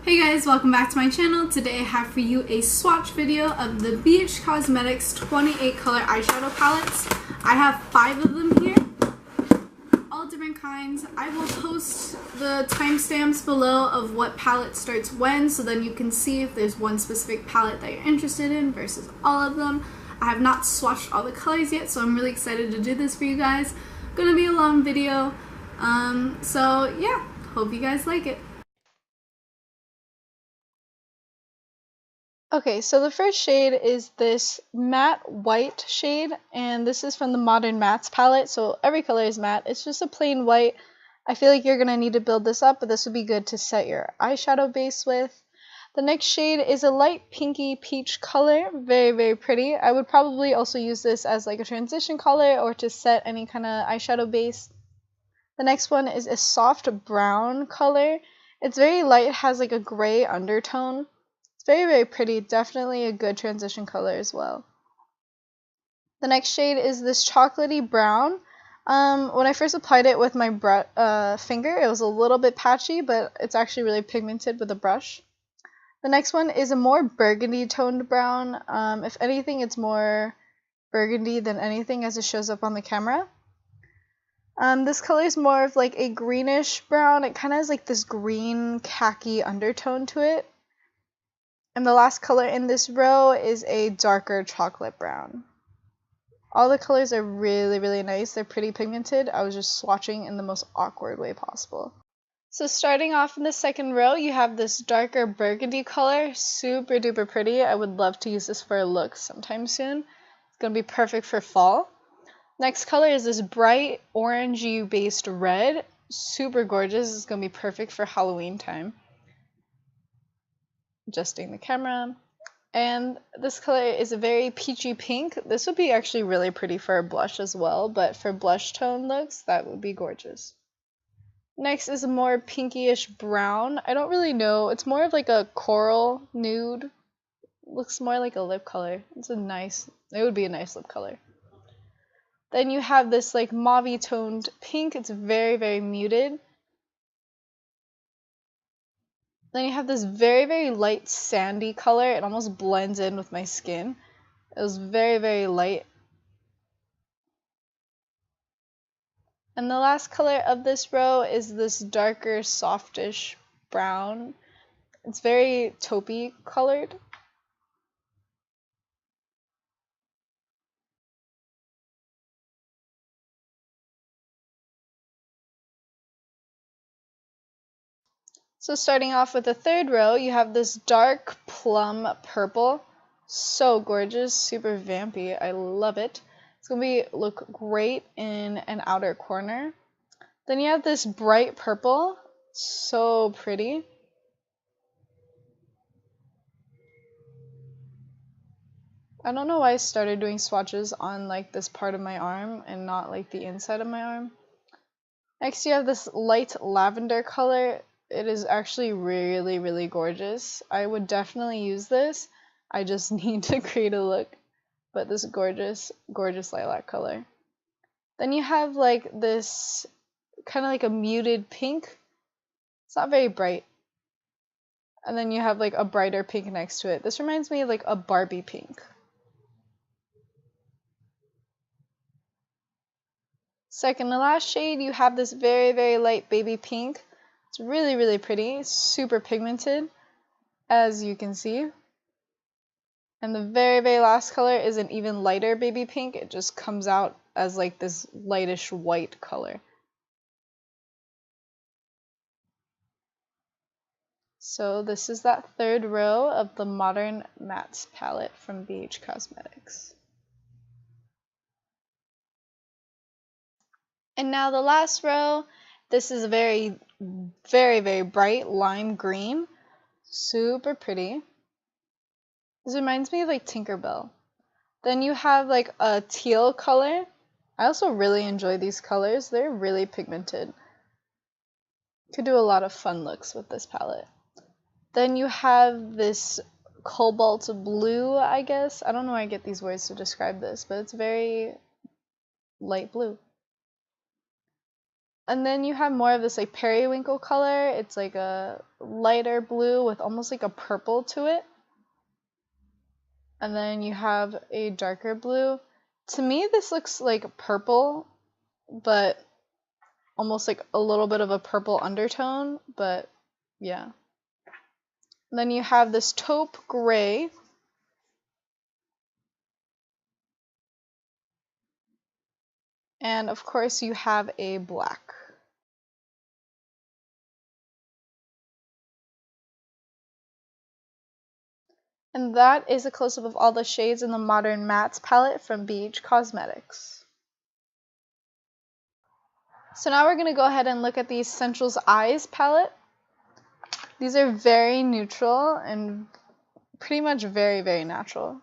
Hey guys, welcome back to my channel. Today I have for you a swatch video of the BH Cosmetics 28 color eyeshadow palettes. I have 5 of them here, all different kinds. I will post the timestamps below of what palette starts when, so then you can see if there's one specific palette that you're interested in versus all of them. I have not swatched all the colors yet, so I'm really excited to do this for you guys. Gonna be a long video, so yeah, hope you guys like it. Okay, so the first shade is this matte white shade, and this is from the Modern Mattes palette, so every color is matte. It's just a plain white. I feel like you're going to need to build this up, but this would be good to set your eyeshadow base with. The next shade is a light pinky peach color, very, very pretty. I would probably also use this as like a transition color or to set any kind of eyeshadow base. The next one is a soft brown color. It's very light, has like a gray undertone. Very, very pretty. Definitely a good transition color as well. The next shade is this chocolatey brown. When I first applied it with my finger, it was a little bit patchy, but it's actually really pigmented with a brush. The next one is a more burgundy toned brown. If anything, it's more burgundy than anything as it shows up on the camera. This color is more of like a greenish brown. It kind of has like this green khaki undertone to it. And the last color in this row is a darker chocolate brown. All the colors are really, really nice. They're pretty pigmented. I was just swatching in the most awkward way possible. So starting off in the second row, you have this darker burgundy color. Super duper pretty. I would love to use this for a look sometime soon. It's going to be perfect for fall. Next color is this bright orangey based red. Super gorgeous. It's going to be perfect for Halloween time. Adjusting the camera. And this color is a very peachy pink. This would be actually really pretty for a blush as well, but for blush tone looks, that would be gorgeous. Next is a more pinkyish brown. I don't really know. It's more of like a coral nude. Looks more like a lip color. It would be a nice lip color. Then you have this like mauve toned pink. It's very, very muted. Then you have this very, very light sandy color. It almost blends in with my skin. It was very, very light. And the last color of this row is this darker, softish brown. It's very taupey colored. So starting off with the third row, you have this dark plum purple. So gorgeous, super vampy. I love it. It's going to look great in an outer corner. Then you have this bright purple. So pretty. I don't know why I started doing swatches on like this part of my arm and not like the inside of my arm. Next you have this light lavender color. It is actually really, really gorgeous. I would definitely use this. I just need to create a look. But this gorgeous, gorgeous lilac color. Then you have like this kind of like a muted pink. It's not very bright. And then you have like a brighter pink next to it. This reminds me of like a Barbie pink. Second to last shade, you have this very, very light baby pink. It's really, really pretty, super pigmented, as you can see. And the very, very last color is an even lighter baby pink. It just comes out as like this lightish white color. So this is that third row of the Modern Mattes palette from BH Cosmetics. And now the last row, this is a very, very, very bright lime green. Super pretty. This reminds me of like Tinkerbell. Then you have like a teal color. I also really enjoy these colors. They're really pigmented. Could do a lot of fun looks with this palette. Then you have this cobalt blue, I guess. I don't know where I get these words to describe this, but it's very light blue. And then you have more of this like periwinkle color. It's like a lighter blue with almost like a purple to it. And then you have a darker blue. To me, this looks like purple, but almost like a little bit of a purple undertone, but yeah. And then you have this taupe gray. And of course you have a black. And that is a close-up of all the shades in the Modern Mattes palette from BH Cosmetics. So now we're going to go ahead and look at the Essentials Eyes palette. These are very neutral and pretty much very, very natural.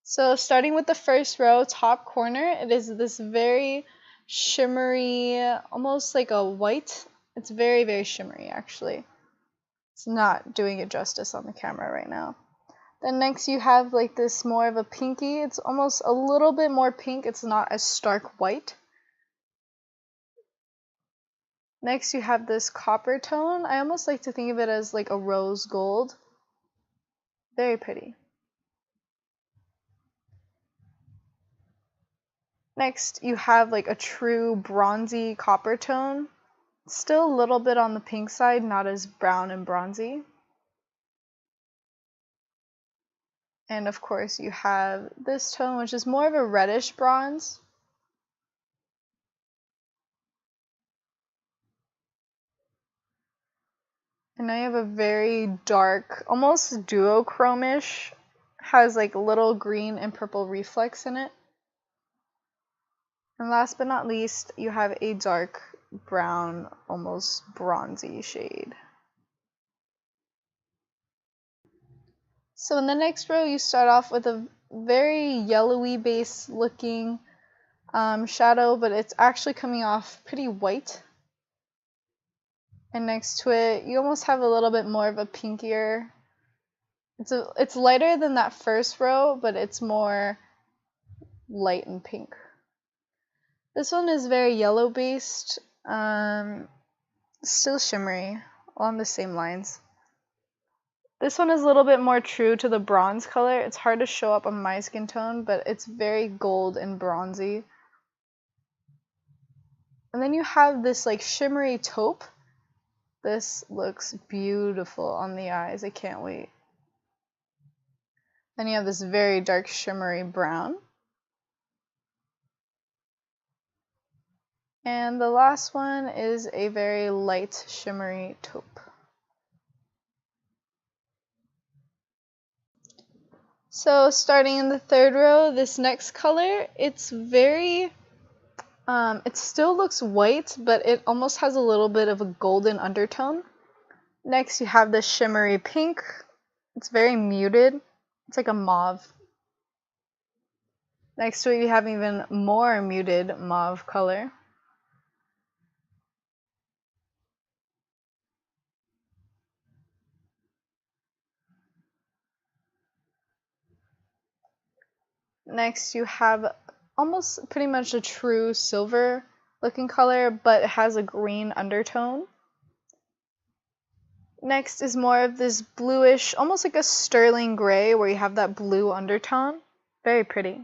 So starting with the first row, top corner, it is this very shimmery, almost like a white. It's very, very shimmery actually. It's not doing it justice on the camera right now. Then next you have like this more of a pinky. It's almost a little bit more pink. It's not as stark white. Next you have this copper tone. I almost like to think of it as like a rose gold. Very pretty. Next you have like a true bronzy copper tone. Still a little bit on the pink side, not as brown and bronzy. And of course you have this tone, which is more of a reddish bronze. And now you have a very dark, almost duochromish, has like little green and purple reflex in it. And last but not least, you have a dark brown, almost bronzy shade. So in the next row, you start off with a very yellowy base looking shadow, but it's actually coming off pretty white. And next to it, you almost have a little bit more of a pinkier. It's lighter than that first row, but it's more light and pink. This one is very yellow based, still shimmery, along the same lines. This one is a little bit more true to the bronze color. It's hard to show up on my skin tone, but it's very gold and bronzy. And then you have this like shimmery taupe. This looks beautiful on the eyes. I can't wait. Then you have this very dark shimmery brown. And the last one is a very light shimmery taupe. So starting in the third row, this next color, it's very, it still looks white, but it almost has a little bit of a golden undertone. Next you have this shimmery pink. It's very muted. It's like a mauve. Next to it you have even more muted mauve color. Next you have almost pretty much a true silver looking color, but it has a green undertone. Next is more of this bluish, almost like a sterling gray where you have that blue undertone. Very pretty.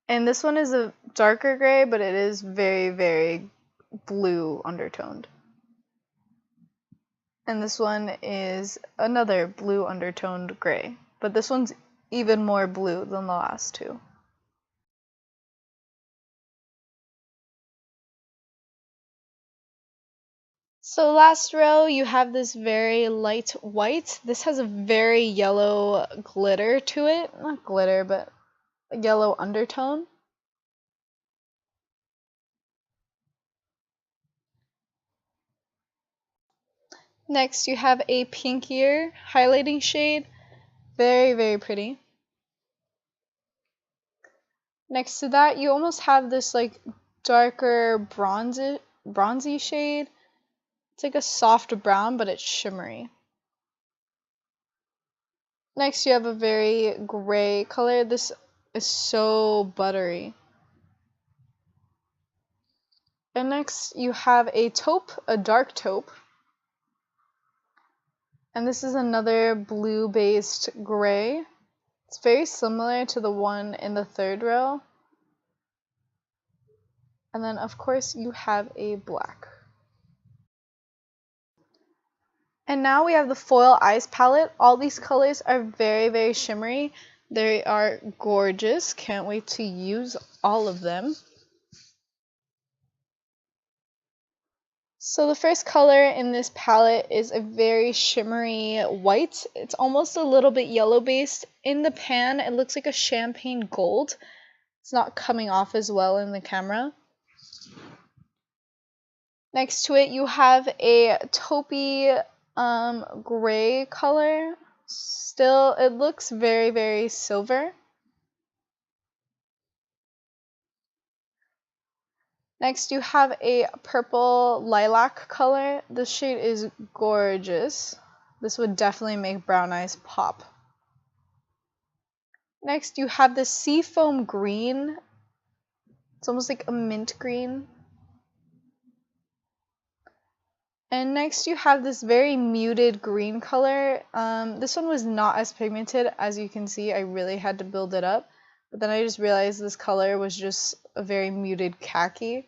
And this one is a darker gray, but it is very, very blue undertoned. And this one is another blue undertoned gray, but this one's even more blue than the last two. So last row, you have this very light white. This has a very yellow glitter to it. Not glitter, but a yellow undertone. Next, you have a pinkier highlighting shade. Very, very pretty. Next to that, you almost have this like darker bronzy shade. It's like a soft brown, but it's shimmery. Next, you have a very gray color. This is so buttery. And next you have a taupe, a dark taupe. And this is another blue-based gray. It's very similar to the one in the third row. And then of course you have a black. And now we have the Foil Eyes palette. All these colors are very, very shimmery. They are gorgeous. Can't wait to use all of them. So the first color in this palette is a very shimmery white. It's almost a little bit yellow based. In the pan, it looks like a champagne gold. It's not coming off as well in the camera. Next to it, you have a taupey gray color. Still, it looks very, very silver. Next, you have a purple lilac color. This shade is gorgeous. This would definitely make brown eyes pop. Next, you have the seafoam green. It's almost like a mint green. And next, you have this very muted green color. This one was not as pigmented. As you can see, I really had to build it up. But then I just realized this color was just a very muted khaki.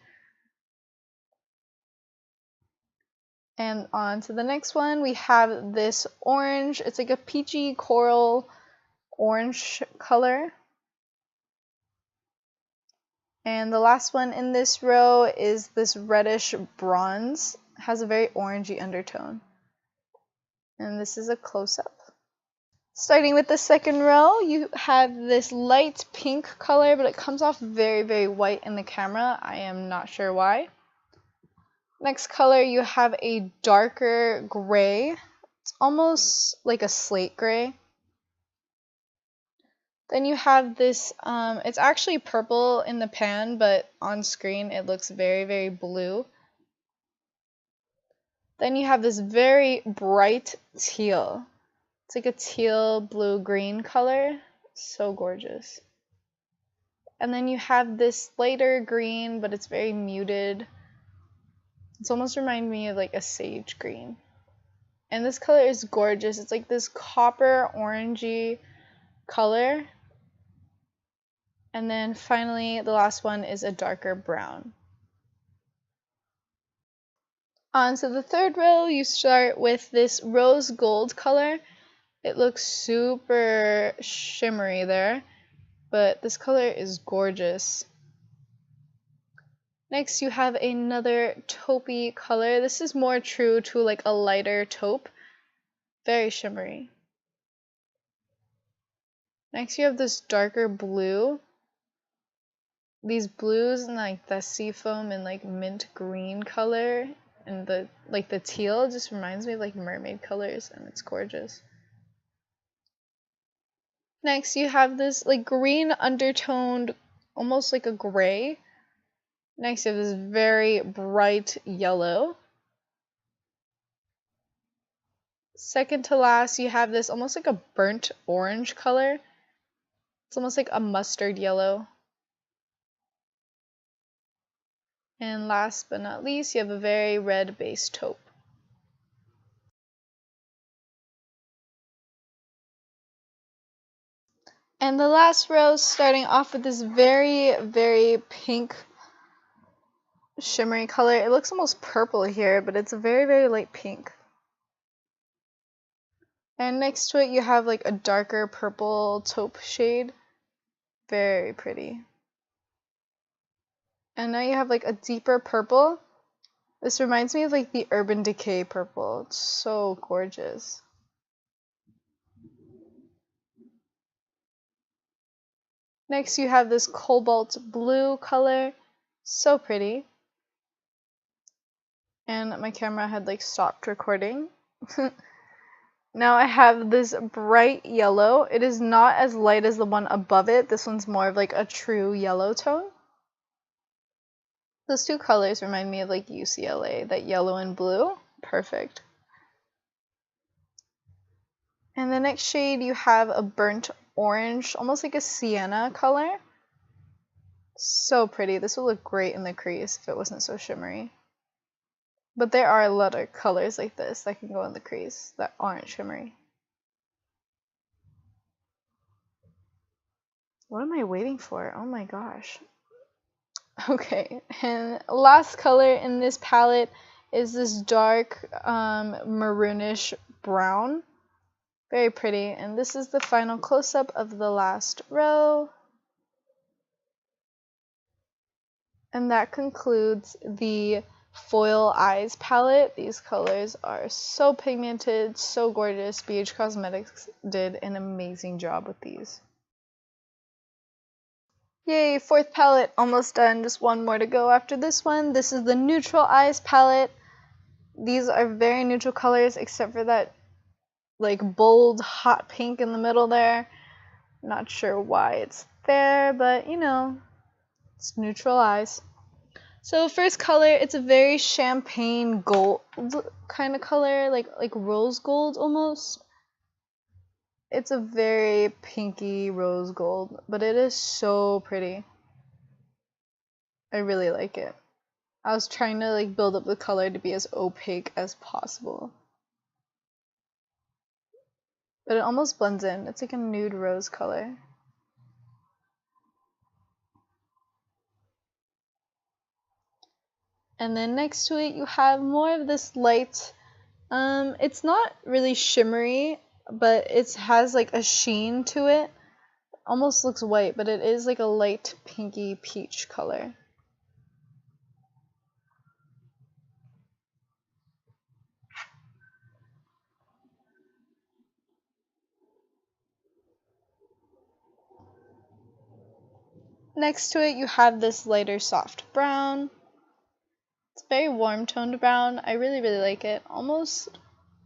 And on to the next one, we have this orange. It's like a peachy coral orange color. And the last one in this row is this reddish bronze. It has a very orangey undertone. And this is a close-up. Starting with the second row, you have this light pink color, but it comes off very, very white in the camera. I am not sure why. Next color, you have a darker gray. It's almost like a slate gray. Then you have this, it's actually purple in the pan, but on screen it looks very, very blue. Then you have this very bright teal. It's like a teal, blue, green color. So gorgeous. And then you have this lighter green, but it's very muted. It's almost reminding me of like a sage green. And this color is gorgeous. It's like this copper orangey color. And then finally, the last one is a darker brown. On to the third row, you start with this rose gold color. It looks super shimmery there, but this color is gorgeous. Next, you have another taupey color. This is more true to like a lighter taupe. Very shimmery. Next, you have this darker blue. These blues and like the seafoam and like mint green color and the teal just reminds me of like mermaid colors, and it's gorgeous. Next, you have this like green undertoned, almost like a gray. Next, you have this very bright yellow. Second to last, you have this almost like a burnt orange color. It's almost like a mustard yellow. And last but not least, you have a very red base taupe. And the last row, starting off with this very, very pink shimmery color. It looks almost purple here, but it's a very, very light pink. And next to it, you have like a darker purple taupe shade. Very pretty. And now you have like a deeper purple. This reminds me of like the Urban Decay purple. It's so gorgeous. Next, you have this cobalt blue color. So pretty. And my camera had like stopped recording. Now I have this bright yellow. It is not as light as the one above it. This one's more of like a true yellow tone. Those two colors remind me of like UCLA, that yellow and blue. Perfect. And the next shade, you have a burnt orange, almost like a sienna color. So pretty. This would look great in the crease if it wasn't so shimmery. But there are a lot of colors like this that can go in the crease that aren't shimmery. What am I waiting for? Oh my gosh. Okay, and last color in this palette is this dark maroonish brown. Very pretty. And this is the final close-up of the last row. And that concludes the Foil Eyes palette. These colors are so pigmented, so gorgeous. BH Cosmetics did an amazing job with these. Yay, fourth palette almost done. Just one more to go after this one. This is the Neutral Eyes palette. These are very neutral colors except for that like bold hot pink in the middle there. Not sure why it's there, but you know, it's Neutral Eyes. So first color, it's a very champagne gold kind of color, like rose gold almost. It's a very pinky rose gold, but it is so pretty. I really like it. I was trying to like build up the color to be as opaque as possible. But it almost blends in. It's like a nude rose color. And then next to it you have more of this light, it's not really shimmery, but it has like a sheen to it. Almost looks white, but it is like a light pinky peach color. Next to it you have this lighter soft brown. It's very warm toned brown. I really like it.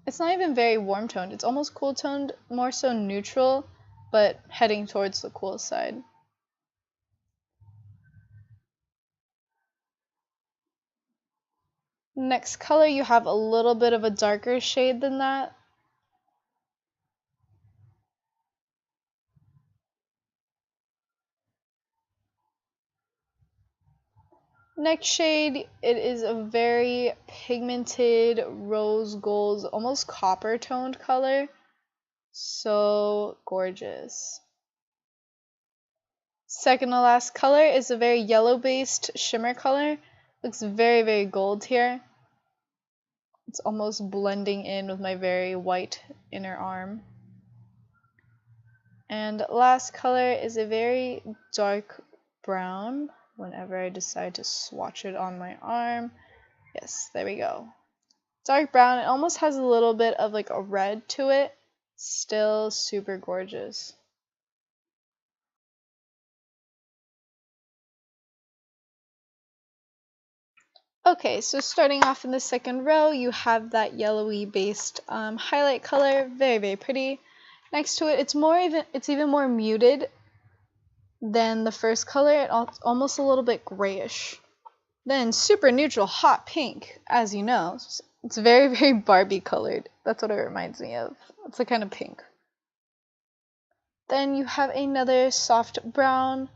It's not even very warm toned. It's almost cool toned, more so neutral, but heading towards the cool side. Next color you have a little bit of a darker shade than that. Next shade, it is a very pigmented rose gold, almost copper toned color. So gorgeous. Second to last color is a very yellow based shimmer color. Looks very gold here. It's almost blending in with my very white inner arm. And last color is a very dark brown. Whenever I decide to swatch it on my arm. Yes, there we go. Dark brown. It almost has a little bit of like a red to it. Still super gorgeous. Okay, so starting off in the second row, you have that yellowy based highlight color. Very pretty. Next to it, it's even more muted than the first color. It's almost a little bit grayish. Then super neutral hot pink, as you know. It's very Barbie colored. That's what it reminds me of. It's a kind of pink. Then you have another soft brown.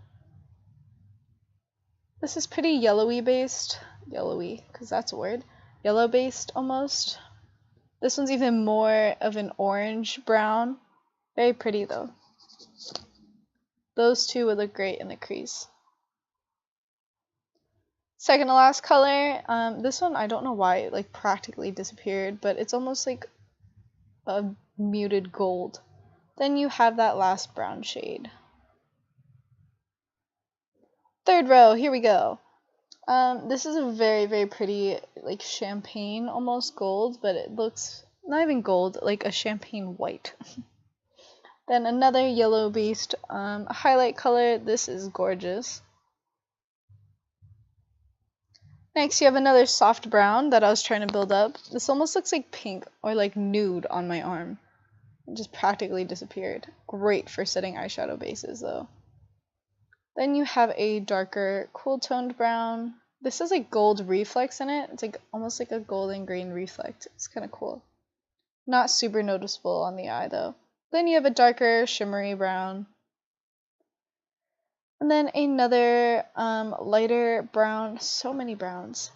This is pretty yellowy based. Yellowy, because that's a word. Yellow based almost. This one's even more of an orange brown. Very pretty though. Those two would look great in the crease. Second to last color, this one I don't know why it like practically disappeared, but it's almost like a muted gold. Then you have that last brown shade. Third row, here we go. This is a very pretty like champagne almost gold, but it looks not even gold, like a champagne white. Then another yellow based highlight color. This is gorgeous. Next you have another soft brown that I was trying to build up. This almost looks like pink or like nude on my arm. It just practically disappeared. Great for setting eyeshadow bases though. Then you have a darker cool toned brown. This has like gold reflex in it. It's like almost like a golden green reflect. It's kind of cool. Not super noticeable on the eye though. Then you have a darker shimmery brown. And then another lighter brown. So many browns.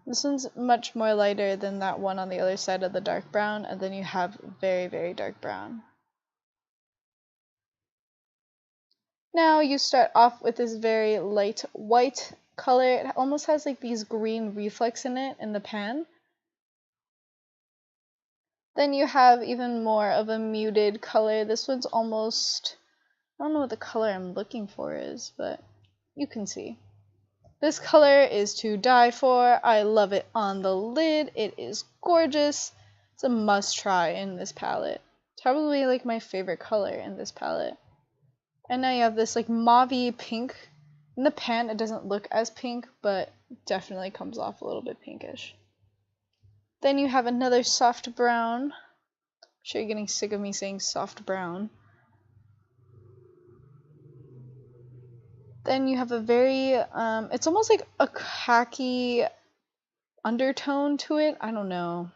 This one's much more lighter than that one on the other side of the dark brown, and then you have very, very dark brown. Now you start off with this very light white color. It almost has like these green reflex in it in the pan. Then you have even more of a muted color. This one's almost, I don't know what the color I'm looking for is, but you can see. This color is to die for. I love it on the lid. It is gorgeous. It's a must try in this palette. It's probably like my favorite color in this palette. And now you have this like mauve-y pink. In the pan it doesn't look as pink, but definitely comes off a little bit pinkish. Then you have another soft brown. I'm sure you're getting sick of me saying soft brown. Then you have a very, it's almost like a khaki undertone to it. I don't know.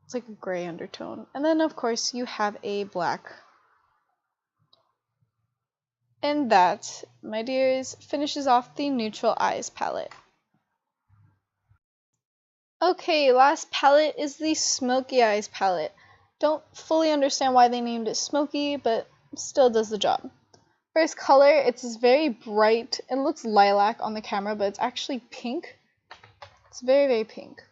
It's like a gray undertone. And then of course you have a black. And that, my dears, finishes off the Neutral Eyes palette. Okay, last palette is the Smokey Eyes palette. Don't fully understand why they named it Smokey, but still does the job. First color, it's this very bright, it looks lilac on the camera, but it's actually pink. It's very, very pink.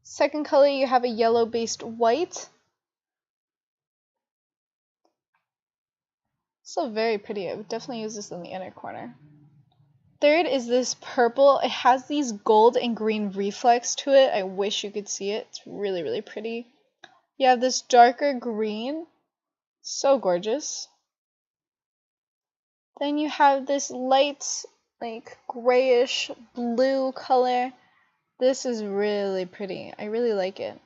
Second color, you have a yellow-based white. Still very pretty. I would definitely use this in the inner corner. Third is this purple. It has these gold and green reflex to it. I wish you could see it. It's really, really pretty. You have this darker green. So gorgeous. Then you have this light, like grayish blue color. This is really pretty. I really like it.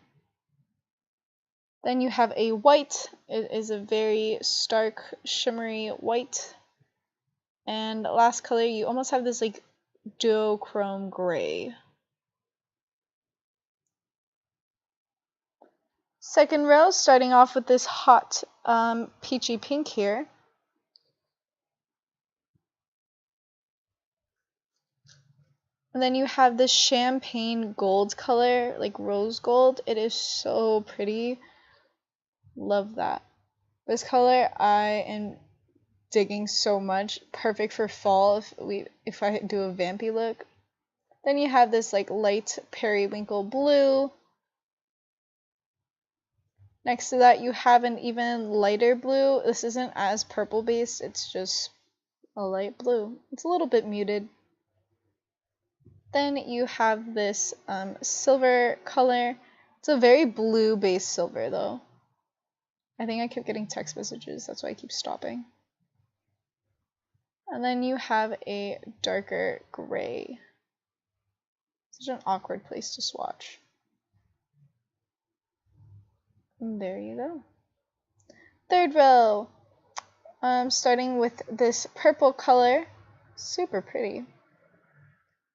Then you have a white. It is a very stark, shimmery white. And last color, you almost have this like duochrome gray. Second row, starting off with this hot peachy pink here. And then you have this champagne gold color, like rose gold. It is so pretty. Love that. This color I am digging so much. Perfect for fall if I do a vampy look. Then you have this like light periwinkle blue. Next to that you have an even lighter blue. This isn't as purple based, it's just a light blue. It's a little bit muted. Then you have this silver color. It's a very blue based silver though. I think I kept getting text messages, that's why I keep stopping. And then you have a darker gray. Such an awkward place to swatch. And there you go. Third row. Starting with this purple color. Super pretty.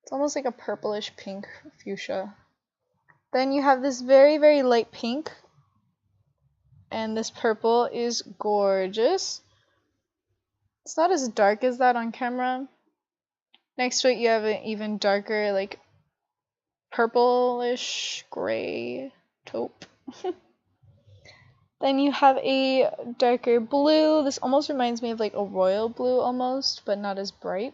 It's almost like a purplish pink fuchsia. Then you have this very, very light pink. And this purple is gorgeous. It's not as dark as that on camera. Next to it you have an even darker, like purplish gray taupe. Then you have a darker blue. This almost reminds me of like a royal blue almost, but not as bright.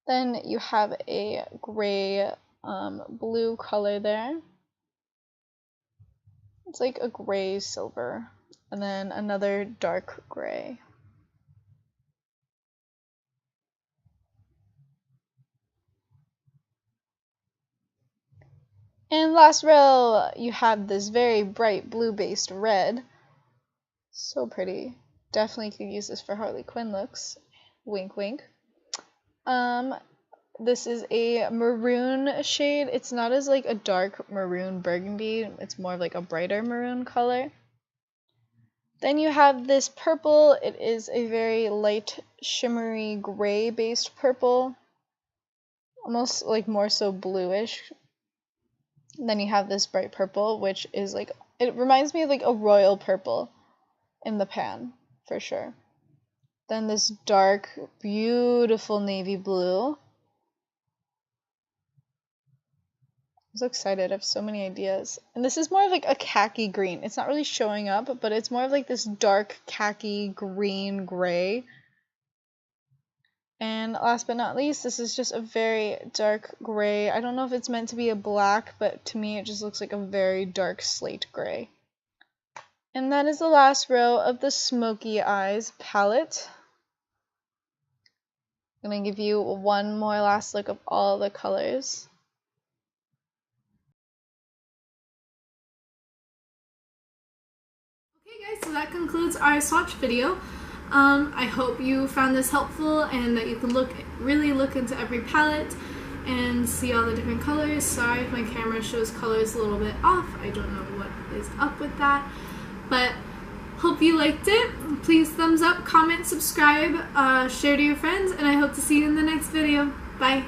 Then you have a gray blue color there. It's like a gray silver. And then another dark gray. And last row, you have this very bright blue-based red. So pretty. Definitely could use this for Harley Quinn looks. Wink, wink. This is a maroon shade. It's not as like a dark maroon burgundy. It's more of like a brighter maroon color. Then you have this purple. It is a very light, shimmery, gray-based purple. Almost like more so bluish. And then you have this bright purple, which is like, it reminds me of like a royal purple in the pan. for sure. Then this dark, beautiful navy blue. I'm so excited. I have so many ideas. And this is more of like a khaki green. It's not really showing up, but it's more of like this dark khaki green gray. And last but not least, this is just a very dark gray. I don't know if it's meant to be a black, but to me it just looks like a very dark slate gray. And that is the last row of the Smokey Eyes palette. I'm going to give you one more last look of all the colors. Okay guys, so that concludes our swatch video. I hope you found this helpful and that you can really look into every palette and see all the different colors. Sorry if my camera shows colors a little bit off. I don't know what is up with that, but hope you liked it. Please thumbs up, comment, subscribe, share to your friends, and I hope to see you in the next video. Bye!